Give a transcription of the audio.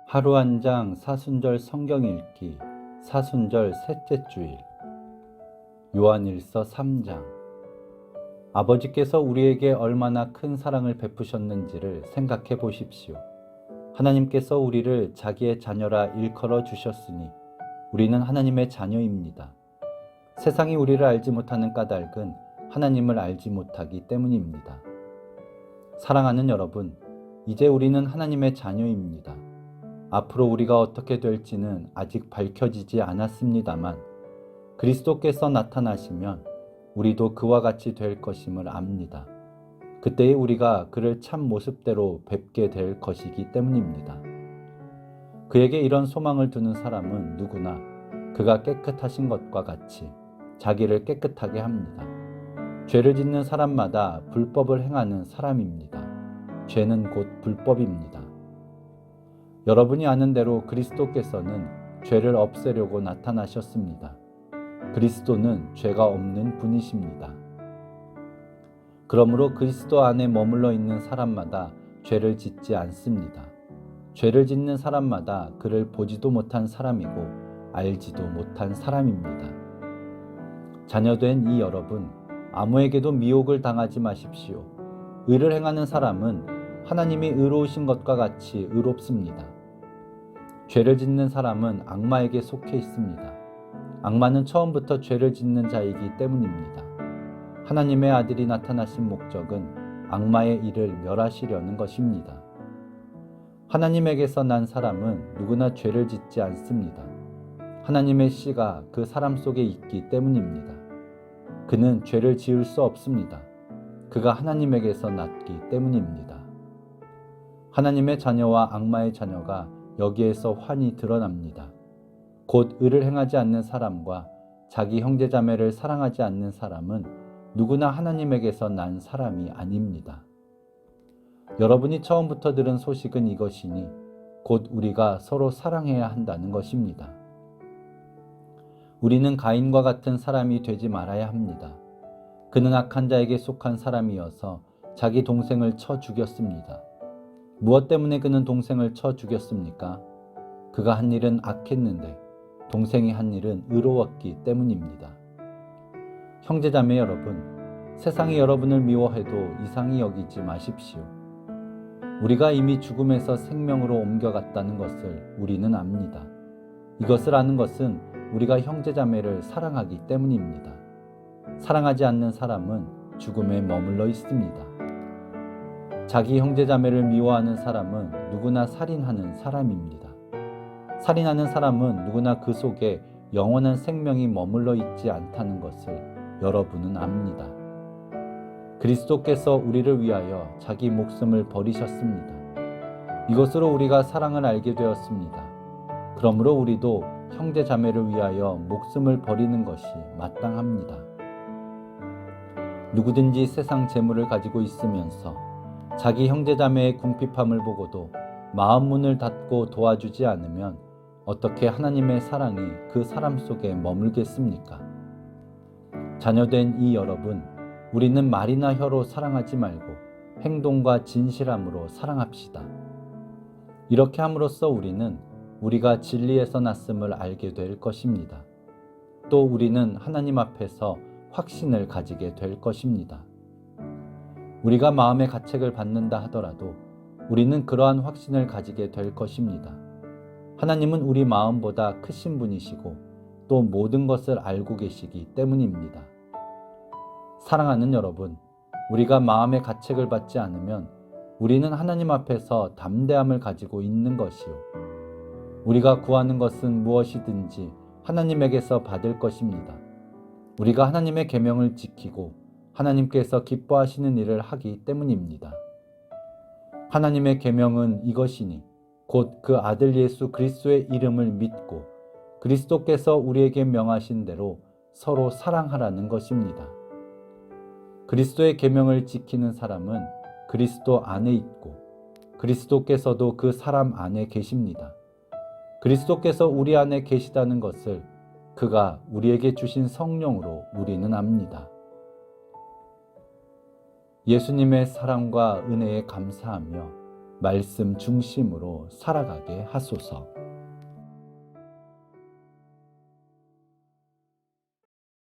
하루 한 장 사순절 성경 읽기 사순절 셋째 주일 요한일서 3장. 아버지께서 우리에게 얼마나 큰 사랑을 베푸셨는지를 생각해 보십시오. 하나님께서 우리를 자기의 자녀라 일컬어 주셨으니 우리는 하나님의 자녀입니다. 세상이 우리를 알지 못하는 까닭은 하나님을 알지 못하기 때문입니다. 사랑하는 여러분, 이제 우리는 하나님의 자녀입니다. 앞으로 우리가 어떻게 될지는 아직 밝혀지지 않았습니다만 그리스도께서 나타나시면 우리도 그와 같이 될 것임을 압니다. 그때에 우리가 그를 참 모습대로 뵙게 될 것이기 때문입니다. 그에게 이런 소망을 두는 사람은 누구나 그가 깨끗하신 것과 같이 자기를 깨끗하게 합니다. 죄를 짓는 사람마다 불법을 행하는 사람입니다. 죄는 곧 불법입니다. 여러분이 아는 대로 그리스도께서는 죄를 없애려고 나타나셨습니다. 그리스도는 죄가 없는 분이십니다. 그러므로 그리스도 안에 머물러 있는 사람마다 죄를 짓지 않습니다. 죄를 짓는 사람마다 그를 보지도 못한 사람이고 알지도 못한 사람입니다. 자녀된 이 여러분, 아무에게도 미혹을 당하지 마십시오. 의를 행하는 사람은 하나님이 의로우신 것과 같이 의롭습니다. 죄를 짓는 사람은 악마에게 속해 있습니다. 악마는 처음부터 죄를 짓는 자이기 때문입니다. 하나님의 아들이 나타나신 목적은 악마의 일을 멸하시려는 것입니다. 하나님에게서 난 사람은 누구나 죄를 짓지 않습니다. 하나님의 씨가 그 사람 속에 있기 때문입니다. 그는 죄를 지을 수 없습니다. 그가 하나님에게서 났기 때문입니다. 하나님의 자녀와 악마의 자녀가 여기에서 환히 드러납니다. 곧 의를 행하지 않는 사람과 자기 형제자매를 사랑하지 않는 사람은 누구나 하나님에게서 난 사람이 아닙니다. 여러분이 처음부터 들은 소식은 이것이니 곧 우리가 서로 사랑해야 한다는 것입니다. 우리는 가인과 같은 사람이 되지 말아야 합니다. 그는 악한 자에게 속한 사람이어서 자기 동생을 쳐 죽였습니다. 무엇 때문에 그는 동생을 쳐 죽였습니까? 그가 한 일은 악했는데 동생이 한 일은 의로웠기 때문입니다. 형제자매 여러분, 세상이 여러분을 미워해도 이상히 여기지 마십시오. 우리가 이미 죽음에서 생명으로 옮겨갔다는 것을 우리는 압니다. 이것을 아는 것은 우리가 형제자매를 사랑하기 때문입니다. 사랑하지 않는 사람은 죽음에 머물러 있습니다. 자기 형제자매를 미워하는 사람은 누구나 살인하는 사람입니다. 살인하는 사람은 누구나 그 속에 영원한 생명이 머물러 있지 않다는 것을 여러분은 압니다. 그리스도께서 우리를 위하여 자기 목숨을 버리셨습니다. 이것으로 우리가 사랑을 알게 되었습니다. 그러므로 우리도 형제자매를 위하여 목숨을 버리는 것이 마땅합니다. 누구든지 세상 재물을 가지고 있으면서 자기 형제자매의 궁핍함을 보고도 마음 문을 닫고 도와주지 않으면 어떻게 하나님의 사랑이 그 사람 속에 머물겠습니까? 자녀된 이 여러분, 우리는 말이나 혀로 사랑하지 말고 행동과 진실함으로 사랑합시다. 이렇게 함으로써 우리는 우리가 진리에서 났음을 알게 될 것입니다. 또 우리는 하나님 앞에서 확신을 가지게 될 것입니다. 우리가 마음의 가책을 받는다 하더라도 우리는 그러한 확신을 가지게 될 것입니다. 하나님은 우리 마음보다 크신 분이시고 또 모든 것을 알고 계시기 때문입니다. 사랑하는 여러분, 우리가 마음의 가책을 받지 않으면 우리는 하나님 앞에서 담대함을 가지고 있는 것이요. 우리가 구하는 것은 무엇이든지 하나님에게서 받을 것입니다. 우리가 하나님의 계명을 지키고 하나님께서 기뻐하시는 일을 하기 때문입니다. 하나님의 계명은 이것이니 곧 그 아들 예수 그리스도의 이름을 믿고 그리스도께서 우리에게 명하신 대로 서로 사랑하라는 것입니다. 그리스도의 계명을 지키는 사람은 그리스도 안에 있고 그리스도께서도 그 사람 안에 계십니다. 그리스도께서 우리 안에 계시다는 것을 그가 우리에게 주신 성령으로 우리는 압니다. 예수님의 사랑과 은혜에 감사하며 말씀 중심으로 살아가게 하소서.